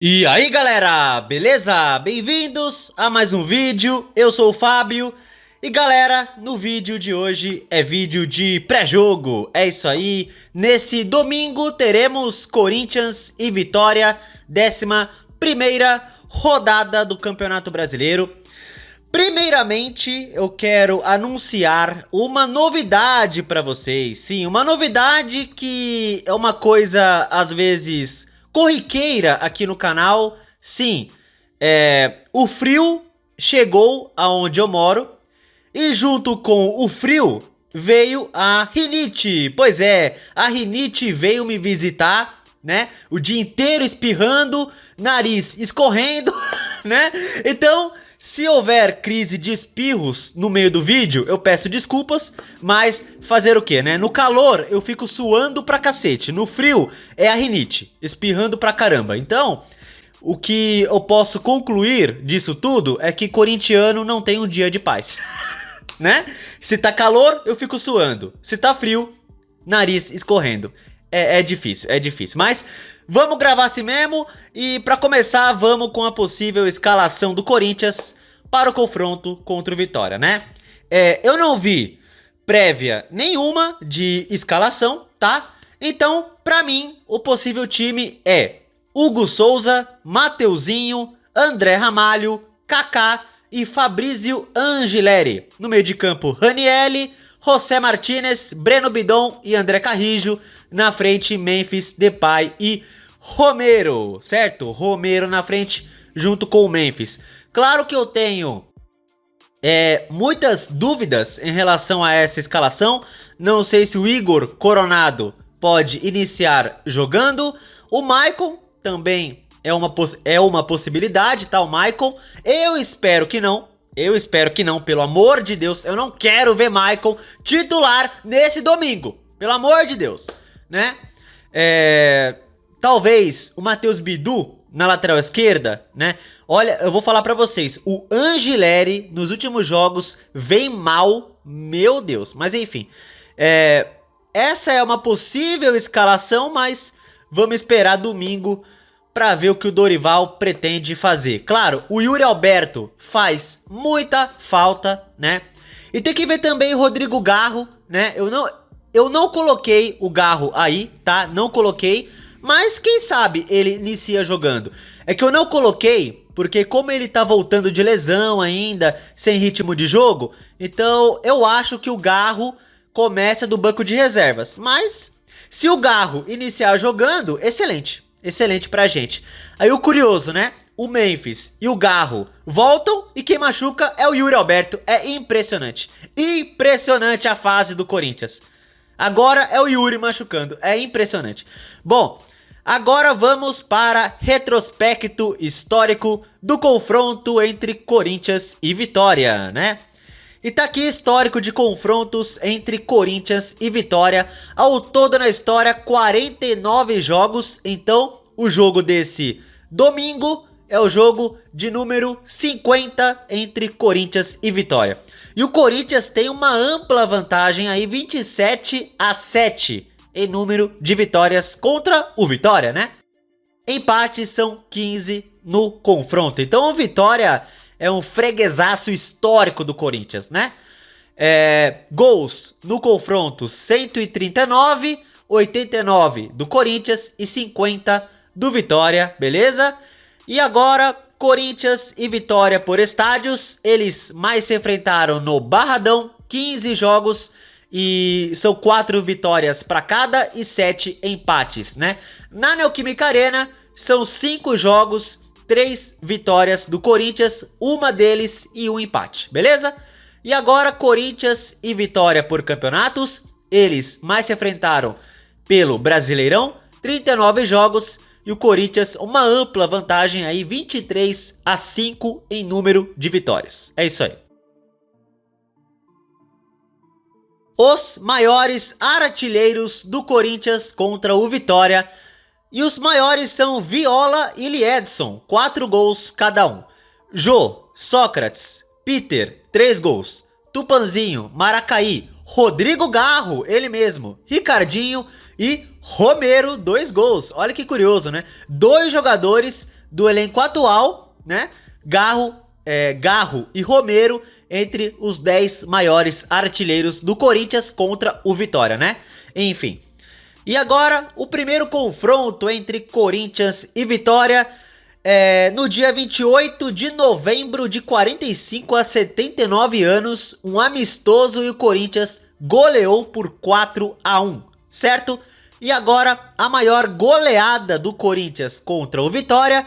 E aí galera, beleza? Bem-vindos a mais um vídeo, eu sou o Fábio. E galera, no vídeo de hoje é vídeo de pré-jogo, é isso aí. Nesse domingo teremos Corinthians e Vitória, 11ª rodada do Campeonato Brasileiro. Primeiramente, eu quero anunciar uma novidade para vocês. Sim, uma novidade que é uma coisa, às vezes, corriqueira aqui no canal. Sim, o frio chegou aonde eu moro e junto com o frio veio a rinite. Pois é, a rinite veio me visitar, né? O dia inteiro espirrando, nariz escorrendo, né? Então, se houver crise de espirros no meio do vídeo, eu peço desculpas, mas fazer o que, né? No calor eu fico suando pra cacete, no frio é a rinite, espirrando pra caramba. Então, o que eu posso concluir disso tudo é que corintiano não tem um dia de paz, né? Se tá calor, eu fico suando, se tá frio, nariz escorrendo. É difícil, mas vamos gravar assim mesmo. E pra começar, vamos com a possível escalação do Corinthians para o confronto contra o Vitória, né? Eu não vi prévia nenhuma de escalação, tá? Então, pra mim, o possível time é Hugo Souza, Mateuzinho, André Ramalho, Kaká e Fabrício Angileri. No meio de campo, Ranieri, José Martinez, Breno Bidon e André Carrijo. Na frente, Memphis, Depay e Romero, certo? Romero na frente junto com o Memphis. Claro que eu tenho muitas dúvidas em relação a essa escalação. Não sei se o Igor Coronado pode iniciar jogando. O Maicon também é uma possibilidade, tá? O Maicon, eu espero que não. Pelo amor de Deus. Eu não quero ver Maicon titular nesse domingo. Pelo amor de Deus, né? Talvez o Matheus Bidu na lateral esquerda, né? Olha, eu vou falar pra vocês. O Angileri nos últimos jogos vem mal, meu Deus. Mas enfim, essa é uma possível escalação, mas vamos esperar domingo pra ver o que o Dorival pretende fazer. Claro, o Yuri Alberto faz muita falta, né? E tem que ver também o Rodrigo Garro, né? Eu não coloquei o Garro aí, tá? Não coloquei, mas quem sabe ele inicia jogando. É que eu não coloquei porque como ele tá voltando de lesão ainda, sem ritmo de jogo, então eu acho que o Garro começa do banco de reservas. Mas se o Garro iniciar jogando, excelente. Excelente pra gente. Aí o curioso, né? O Memphis e o Garro voltam e quem machuca é o Yuri Alberto. É impressionante. Impressionante a fase do Corinthians. Agora é o Yuri machucando. É impressionante. Bom, agora vamos para retrospecto histórico do confronto entre Corinthians e Vitória, né? E tá aqui histórico de confrontos entre Corinthians e Vitória. Ao todo na história, 49 jogos. Então, o jogo desse domingo é o jogo de número 50 entre Corinthians e Vitória. E o Corinthians tem uma ampla vantagem aí, 27-7 em número de vitórias contra o Vitória, né? Empates são 15 no confronto. Então, o Vitória é um freguesaço histórico do Corinthians, né? Gols no confronto 139, 89 do Corinthians e 50 do Vitória, beleza? E agora, Corinthians e Vitória por estádios, eles mais se enfrentaram no Barradão, 15 jogos e são 4 vitórias para cada e 7 empates, né? Na Neoquímica Arena, são 5 jogos, 3 vitórias do Corinthians, uma deles e um empate, beleza? E agora Corinthians e Vitória por campeonatos, eles mais se enfrentaram pelo Brasileirão, 39 jogos e o Corinthians uma ampla vantagem aí, 23-5 em número de vitórias. É isso aí. Os maiores artilheiros do Corinthians contra o Vitória. E os maiores são Viola e Liedson, 4 gols cada um. Jô, Sócrates, Peter, 3 gols. Tupanzinho, Maracaí, Rodrigo Garro, ele mesmo, Ricardinho e Romero, 2 gols. Olha que curioso, né? 2 jogadores do elenco atual, né? Garro e Romero entre os 10 maiores artilheiros do Corinthians contra o Vitória, né? Enfim. E agora, o primeiro confronto entre Corinthians e Vitória no dia 28 de novembro, de 45 a 79 anos, um amistoso, e o Corinthians goleou por 4-1, certo? E agora, a maior goleada do Corinthians contra o Vitória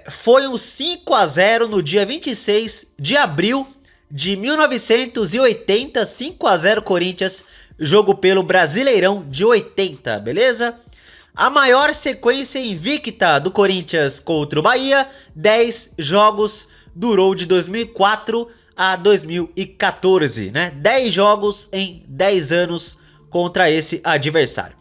foi um 5-0 no dia 26 de abril de 1980, 5-0 Corinthians, jogo pelo Brasileirão de 80, beleza? A maior sequência invicta do Corinthians contra o Bahia, 10 jogos, durou de 2004 a 2014, né? 10 jogos em 10 anos contra esse adversário.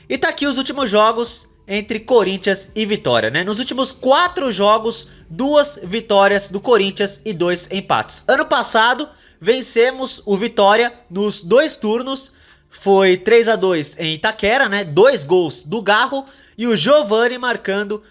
E tá aqui os últimos jogos entre Corinthians e Vitória, né? Nos últimos 4 jogos, 2 vitórias do Corinthians e 2 empates. Ano passado, vencemos o Vitória nos 2 turnos. Foi 3-2 em Itaquera, né? 2 gols do Garro e o Giovani marcando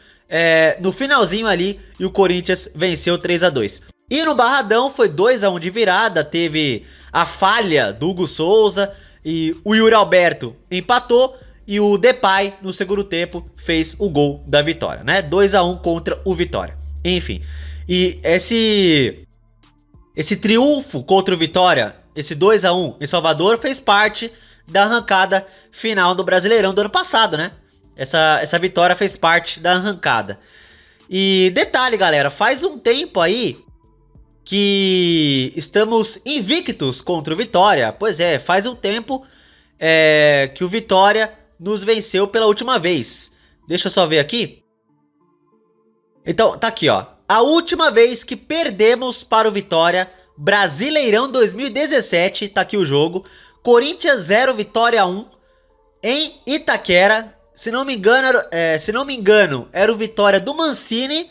no finalzinho ali, e o Corinthians venceu 3-2. E no Barradão foi 2-1 de virada, teve a falha do Hugo Souza e o Yuri Alberto empatou, e o Depay no segundo tempo fez o gol da vitória, né? 2-1 contra o Vitória. Enfim, e esse triunfo contra o Vitória, esse 2-1 em Salvador, fez parte da arrancada final do Brasileirão do ano passado, né? Essa vitória fez parte da arrancada. E detalhe, galera, faz um tempo aí que estamos invictos contra o Vitória. Pois é, faz um tempo que o Vitória nos venceu pela última vez. Deixa eu só ver aqui. Então, tá aqui, ó. A última vez que perdemos para o Vitória, Brasileirão 2017, tá aqui o jogo. Corinthians 0, Vitória 1, em Itaquera. Se não me engano, era o Vitória do Mancini.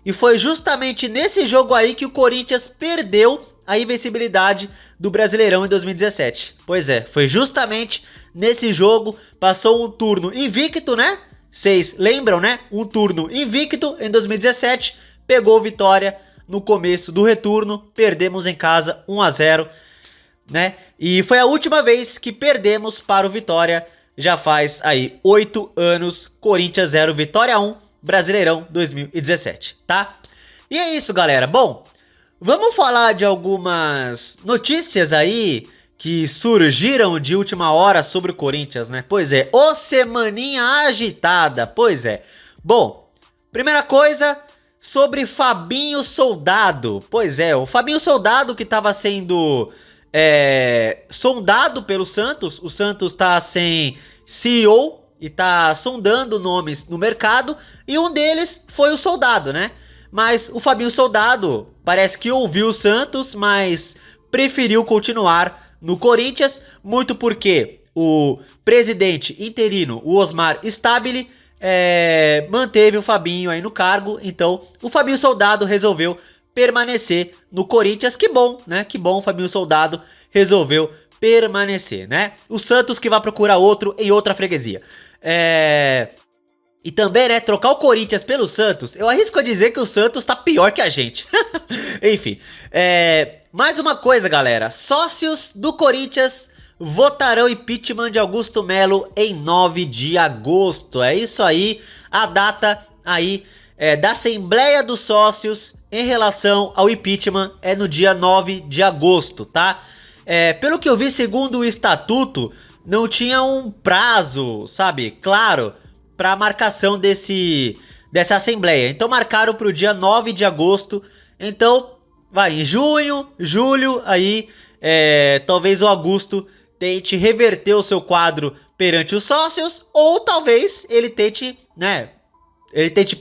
E foi justamente nesse jogo aí que o Corinthians perdeu a invencibilidade do Brasileirão em 2017. Pois é, foi justamente nesse jogo. Passou um turno invicto, né? Vocês lembram, né? Um turno invicto em 2017. Pegou Vitória no começo do retorno. Perdemos em casa 1-0, né? E foi a última vez que perdemos para o Vitória. Já faz aí 8 anos. Corinthians 0, Vitória 1, Brasileirão 2017, tá? E é isso, galera. Bom, vamos falar de algumas notícias aí que surgiram de última hora sobre o Corinthians, né? Pois é, ô semaninha agitada, pois é. Bom, primeira coisa, sobre Fabinho Soldado. Pois é, o Fabinho Soldado, que estava sendo sondado pelo Santos. O Santos tá sem CEO e tá sondando nomes no mercado, e um deles foi o Soldado, né? Mas o Fabinho Soldado parece que ouviu o Santos, mas preferiu continuar no Corinthians, muito porque o presidente interino, o Osmar Stabile, manteve o Fabinho aí no cargo. Então o Fabinho Soldado resolveu permanecer no Corinthians. Que bom, né? Que bom, o Fabinho Soldado resolveu permanecer, né? O Santos que vai procurar outro em outra freguesia. E também, né, trocar o Corinthians pelo Santos, eu arrisco a dizer que o Santos tá pior que a gente. Enfim, mais uma coisa, galera. Sócios do Corinthians votarão impeachment de Augusto Melo em 9 de agosto. É isso aí, a data aí da Assembleia dos Sócios em relação ao impeachment é no dia 9 de agosto, tá? Pelo que eu vi, segundo o estatuto, não tinha um prazo, sabe, claro, para marcação dessa Assembleia. Então marcaram para o dia 9 de agosto. Então, vai, em junho, julho, aí talvez o Augusto tente reverter o seu quadro perante os sócios, ou talvez ele tente, né,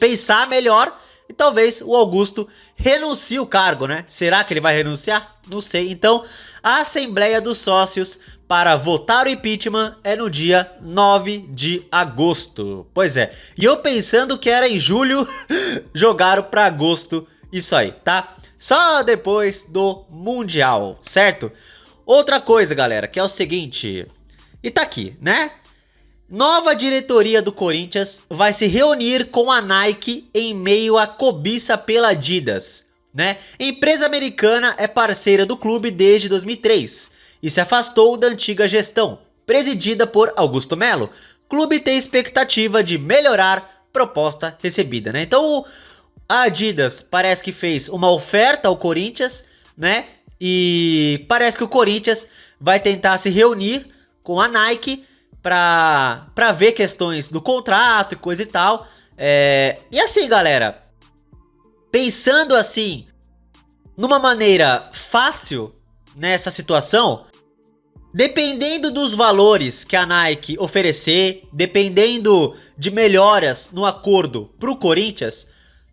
pensar melhor e talvez o Augusto renuncie o cargo, né? Será que ele vai renunciar? Não sei. Então, a Assembleia dos Sócios para votar o impeachment é no dia 9 de agosto. Pois é. E eu pensando que era em julho, jogaram para agosto isso aí, tá? Só depois do Mundial, certo? Outra coisa, galera, que é o seguinte. E tá aqui, né? Nova diretoria do Corinthians vai se reunir com a Nike em meio à cobiça pela Adidas, né? A empresa americana é parceira do clube desde 2003 e se afastou da antiga gestão, presidida por Augusto Melo. O clube tem expectativa de melhorar proposta recebida, né? Então a Adidas parece que fez uma oferta ao Corinthians, né? E parece que o Corinthians vai tentar se reunir com a Nike para ver questões do contrato e coisa e tal. E assim, galera, pensando assim, numa maneira fácil nessa situação, dependendo dos valores que a Nike oferecer, dependendo de melhoras no acordo para o Corinthians,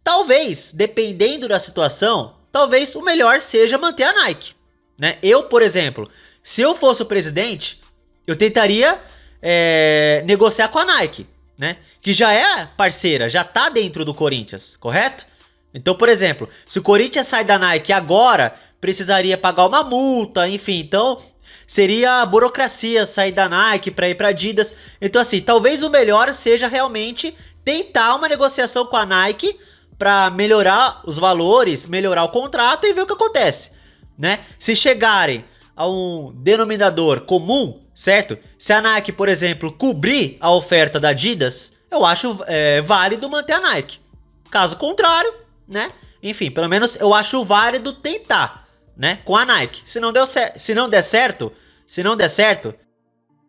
talvez, dependendo da situação, talvez o melhor seja manter a Nike, né? Eu, por exemplo, se eu fosse o presidente, eu tentaria negociar com a Nike, né? Que já é parceira, já tá dentro do Corinthians, correto? Então, por exemplo, se o Corinthians sai da Nike agora, precisaria pagar uma multa, enfim, então seria burocracia sair da Nike para ir para Adidas. Então, assim, talvez o melhor seja realmente tentar uma negociação com a Nike para melhorar os valores, melhorar o contrato e ver o que acontece, né? Se chegarem a um denominador comum, certo? Se a Nike, por exemplo, cobrir a oferta da Adidas, eu acho válido manter a Nike. Caso contrário, né? Enfim, pelo menos eu acho válido tentar, né? Com a Nike. Se não der certo,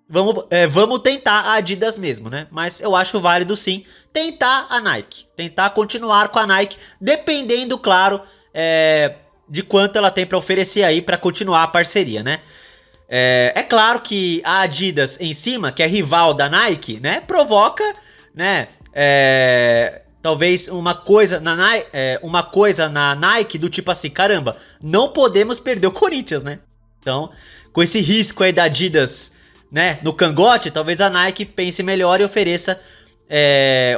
vamos tentar a Adidas mesmo, né? Mas eu acho válido sim tentar a Nike, tentar continuar com a Nike, dependendo, claro, de quanto ela tem para oferecer aí para continuar a parceria, né? É claro que a Adidas em cima, que é rival da Nike, né, provoca, né, talvez uma coisa na Nike do tipo assim, caramba, não podemos perder o Corinthians, né? Então, com esse risco aí da Adidas, né, no cangote, talvez a Nike pense melhor e ofereça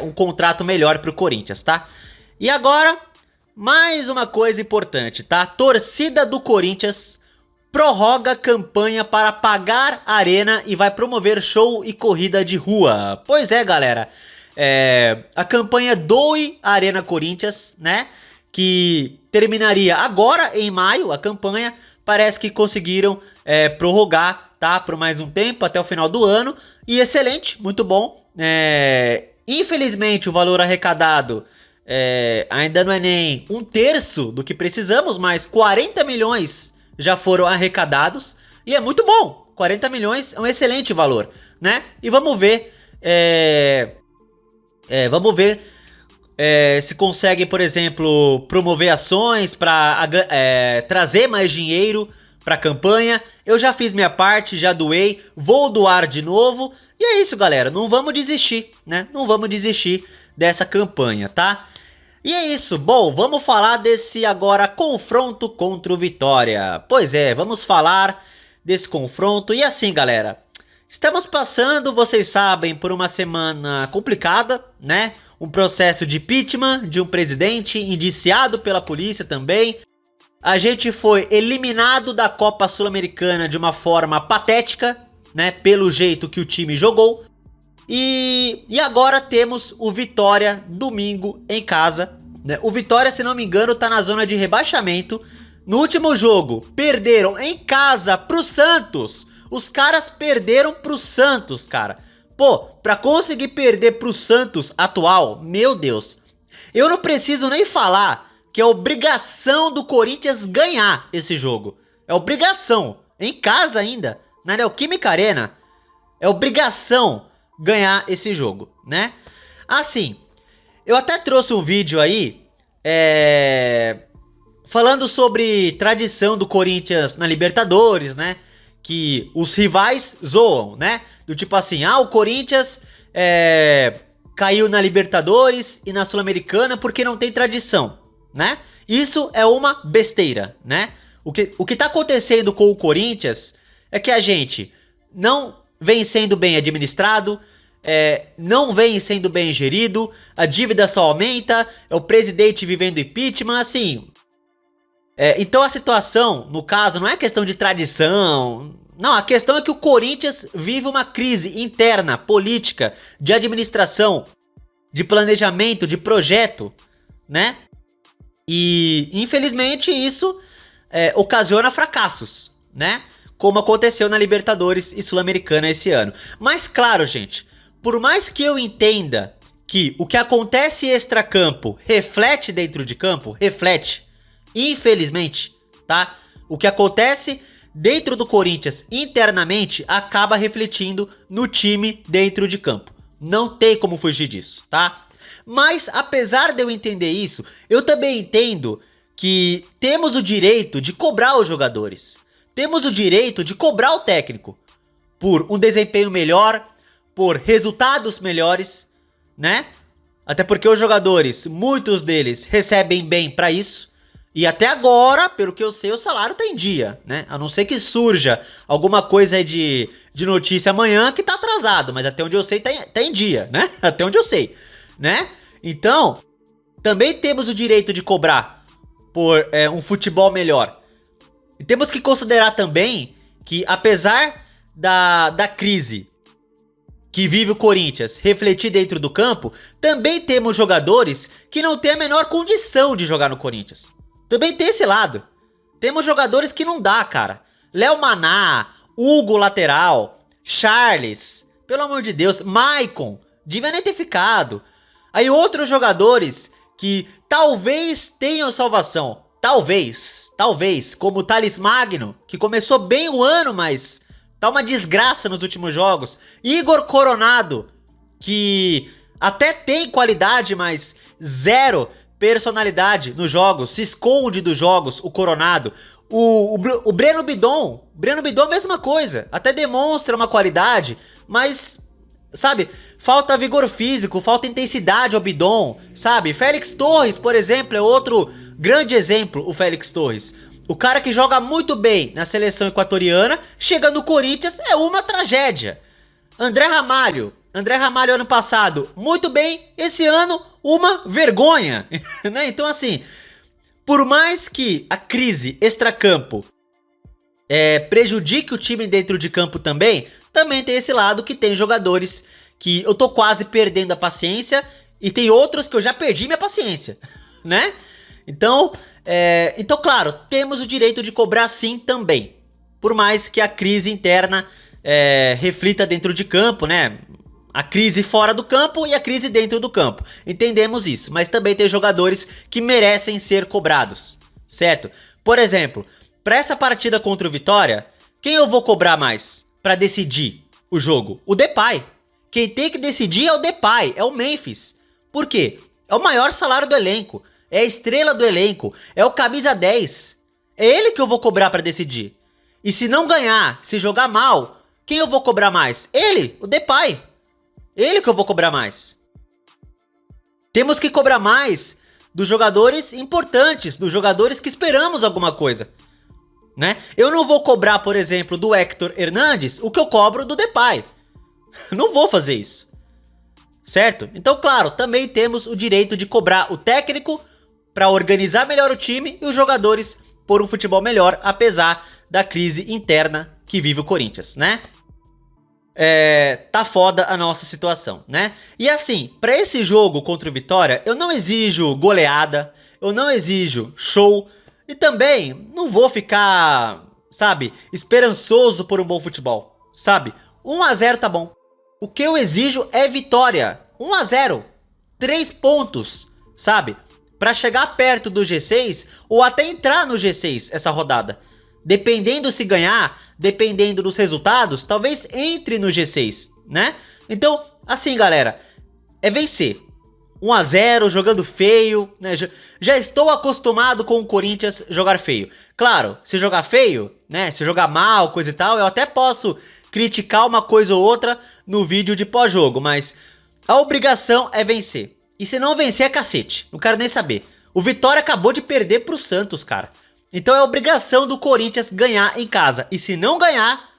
um contrato melhor pro Corinthians, tá? E agora, mais uma coisa importante, tá? Torcida do Corinthians prorroga campanha para pagar arena e vai promover show e corrida de rua. Pois é, galera. A campanha Doe Arena Corinthians, né? Que terminaria agora em maio, a campanha. Parece que conseguiram prorrogar, tá? Por mais um tempo, até o final do ano. E excelente, muito bom. Infelizmente, o valor arrecadado ainda não é nem um terço do que precisamos, mas 40 milhões já foram arrecadados. E é muito bom. 40 milhões é um excelente valor, né? E vamos ver... se consegue, por exemplo, promover ações para trazer mais dinheiro para a campanha. Eu já fiz minha parte, já doei, vou doar de novo. E é isso, galera, não vamos desistir, né? Não vamos desistir dessa campanha, tá? E é isso, bom, vamos falar desse agora confronto contra o Vitória. Pois é, vamos falar desse confronto. E assim, galera, estamos passando, vocês sabem, por uma semana complicada, né? Um processo de impeachment de um presidente indiciado pela polícia também. A gente foi eliminado da Copa Sul-Americana de uma forma patética, né? Pelo jeito que o time jogou. E agora temos o Vitória domingo em casa, né? O Vitória, se não me engano, tá na zona de rebaixamento. No último jogo, perderam em casa pro Santos. Os caras perderam pro Santos, cara. Pô, pra conseguir perder pro Santos atual, meu Deus. Eu não preciso nem falar que é obrigação do Corinthians ganhar esse jogo. É obrigação. Em casa ainda, na Neoquímica Arena. É obrigação ganhar esse jogo, né? Assim, eu até trouxe um vídeo aí falando sobre tradição do Corinthians na Libertadores, né? Que os rivais zoam, né? Do tipo assim, o Corinthians caiu na Libertadores e na Sul-Americana porque não tem tradição, né? Isso é uma besteira, né? O que tá acontecendo com o Corinthians é que a gente não vem sendo bem administrado, não vem sendo bem gerido, a dívida só aumenta, é o presidente vivendo impeachment, assim... então a situação, no caso, não é questão de tradição, Não, a questão é que o Corinthians vive uma crise interna, política, de administração, de planejamento, de projeto, né? E infelizmente isso ocasiona fracassos, né? Como aconteceu na Libertadores e Sul-Americana esse ano. Mas claro, gente, por mais que eu entenda que o que acontece extracampo reflete dentro de campo, reflete, infelizmente, tá? O que acontece dentro do Corinthians internamente acaba refletindo no time dentro de campo. Não tem como fugir disso, tá? Mas apesar de eu entender isso, eu também entendo que temos o direito de cobrar os jogadores. Temos o direito de cobrar o técnico por um desempenho melhor, por resultados melhores, né? Até porque os jogadores, muitos deles recebem bem pra isso. E até agora, pelo que eu sei, o salário tá em dia, né? A não ser que surja alguma coisa aí de notícia amanhã que tá atrasado. Mas até onde eu sei, tá em dia, né? Até onde eu sei, né? Então, também temos o direito de cobrar por um futebol melhor. E temos que considerar também que, apesar da crise que vive o Corinthians refletir dentro do campo, também temos jogadores que não têm a menor condição de jogar no Corinthians. Também tem esse lado. Temos jogadores que não dá, cara. Léo Maná, Hugo lateral, Charles, pelo amor de Deus, Maicon, devia nem ter ficado. Aí outros jogadores que talvez tenham salvação. Talvez, como o Thales Magno, que começou bem o ano, mas tá uma desgraça nos últimos jogos. Igor Coronado, que até tem qualidade, mas zero personalidade nos jogos, se esconde dos jogos, o Coronado. O Breno Bidon, mesma coisa, até demonstra uma qualidade, mas, sabe, falta vigor físico, falta intensidade ao Bidon, sabe? Félix Torres, por exemplo, é outro grande exemplo, o Félix Torres. O cara que joga muito bem na seleção equatoriana, chega no Corinthians, é uma tragédia. André Ramalho ano passado, muito bem, esse ano, uma vergonha, né? Então assim, por mais que a crise extracampo prejudique o time dentro de campo também tem esse lado que tem jogadores que eu tô quase perdendo a paciência e tem outros que eu já perdi minha paciência, né? Então, claro, temos o direito de cobrar sim também, por mais que a crise interna reflita dentro de campo, né? A crise fora do campo e a crise dentro do campo. Entendemos isso, mas também tem jogadores que merecem ser cobrados, certo? Por exemplo, para essa partida contra o Vitória, quem eu vou cobrar mais para decidir o jogo? O Depay. Quem tem que decidir é o Depay, é o Memphis. Por quê? É o maior salário do elenco, é a estrela do elenco, é o camisa 10. É ele que eu vou cobrar para decidir. E se não ganhar, se jogar mal, quem eu vou cobrar mais? Ele, o Depay. Ele que eu vou cobrar mais. Temos que cobrar mais dos jogadores importantes, dos jogadores que esperamos alguma coisa, né? Eu não vou cobrar, por exemplo, do Héctor Hernandes o que eu cobro do Depay. Não vou fazer isso, certo? Então, claro, também temos o direito de cobrar o técnico para organizar melhor o time e os jogadores por um futebol melhor, apesar da crise interna que vive o Corinthians, né? Tá foda a nossa situação, né? E assim, pra esse jogo contra o Vitória, eu não exijo goleada, eu não exijo show, e também não vou ficar, sabe, esperançoso por um bom futebol, sabe? 1 a 0 tá bom. O que eu exijo é vitória. 1 a 0, 3 pontos, sabe? Pra chegar perto do G6 ou até entrar no G6 essa rodada. Dependendo se ganhar, dependendo dos resultados, talvez entre no G6, né? Então, assim, galera, é vencer. 1 a 0, jogando feio, né? Já estou acostumado com o Corinthians jogar feio. Claro, se jogar feio, né? Se jogar mal, coisa e tal, eu até posso criticar uma coisa ou outra no vídeo de pós-jogo, mas a obrigação é vencer. E se não vencer é cacete, não quero nem saber. O Vitória acabou de perder pro Santos, cara. Então é obrigação do Corinthians ganhar em casa. E se não ganhar,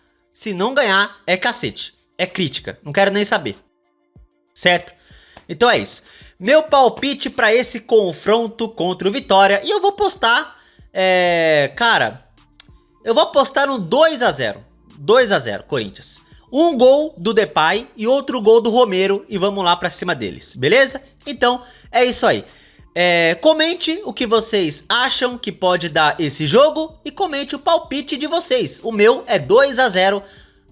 é cacete. É crítica. Não quero nem saber. Certo? Então é isso. Meu palpite para esse confronto contra o Vitória. E eu vou postar... cara, eu vou apostar no 2 a 0. 2 a 0 Corinthians. Um gol do Depay e outro gol do Romero e vamos lá pra cima deles, beleza? Então é isso aí. Comente o que vocês acham que pode dar esse jogo e comente o palpite de vocês. O meu é 2 a 0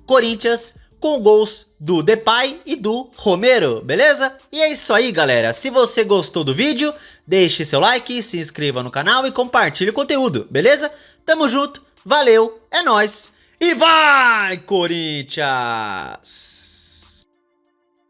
Corinthians com gols do Depay e do Romero, beleza? E é isso aí, galera. Se você gostou do vídeo, deixe seu like, se inscreva no canal e compartilhe o conteúdo, beleza? Tamo junto, valeu, é nóis e vai, Corinthians!